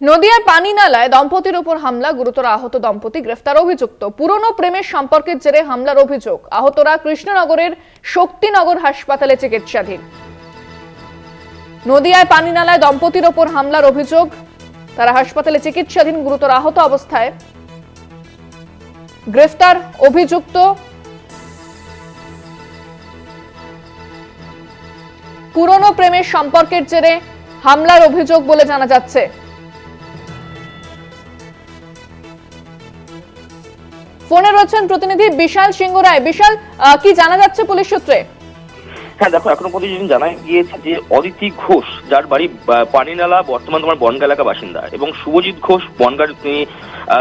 নদিয়ার পানি নালায় দম্পতির উপর হামলা, গুরুতর আহত দম্পতি গ্রেফতার। অভিযুক্ত পুরনো প্রেমের সম্পর্কের জেরে হামলার অভিযোগ। আহতরা কৃষ্ণনগরের শক্তিনগর হাসপাতালে চিকিৎসাধীন। নদিয়ায় পানি নালায় দম্পতির উপর হামলার অভিযোগ, তারা হাসপাতালে চিকিৎসাধীন, গুরুতর আহত অবস্থায়। গ্রেফতার অভিযুক্ত। পুরনো প্রেমের সম্পর্কের জেরে হামলার অভিযোগ বলে জানা যাচ্ছে। ফোনে রয়েছেন প্রতিনিধি বিশাল সিংহ রায়। বিশাল, কি জানা যাচ্ছে পুলিশ সূত্রে? হ্যাঁ দেখো, এখনো পর্যন্ত জানা গিয়েছে যে অদিতি ঘোষ, যার বাড়ি পানিনালা, বর্তমান তোমার বনগা এলাকা বাসিন্দা, এবং শুভজিৎ ঘোষ বনগার তিনি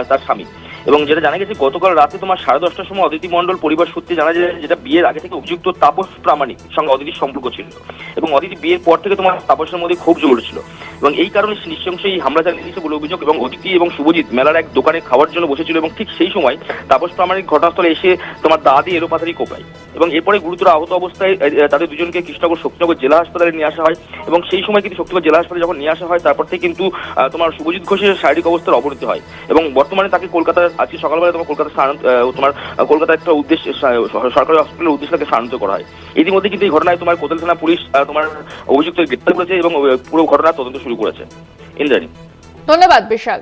তার স্বামী। এবং যেটা জানা গেছে গতকাল রাতে তোমার 10:30টার সময় অদিতি মণ্ডল পরিবার সূত্রে জানা যায় যেটা বিয়ের আগে থেকে অভিযুক্ত তাপস প্রামাণিক সঙ্গে অদিতির সম্পর্ক ছিল, এবং অদিতি বিয়ের পর থেকে তোমার তাপসের মধ্যে খুব জড়ছিল, এবং এই কারণে নৃশংসে এই হামলা চালিয়েছে বলে অভিযোগ। এবং অদিতি এবং শুভজিৎ মেলার এক দোকানে খাওয়ার জন্য বসেছিল, এবং ঠিক সেই সময় তাপস প্রামাণিক ঘটনাস্থলে এসে তোমার দা দিয়ে এলোপাথারি কোপায়, এবং এরপরে গুরুতর আহত অবস্থায় তাদের দুজনকে কৃষ্ণনগর শক্তিনগর জেলা হাসপাতালে নিয়ে আসা হয়। এবং সেই সময় কিন্তু শক্তিনগর জেলা হাসপাতালে যখন নিয়ে আসা হয়, তারপর থেকে কিন্তু তোমার শুভজিৎ ঘোষের শারীরিক অবস্থার অবনতি হয়, এবং বর্তমানে তাকে কলকাতার আজকে সকালবেলা তোমার কলকাতার একটা উদ্দেশ্যে সরকারি হসপিটালের উদ্দেশ্যে তাকে স্থানান্তর করা হয়। ইতিমধ্যে কিন্তু এই ঘটনায় তোমার কোতোয়ালি থানা পুলিশ তোমার অভিযুক্ত গ্রেপ্তার করেছে এবং পুরো ঘটনার তদন্ত শুরু করেছে। ইন্দ্রাণী, ধন্যবাদ বিশাল।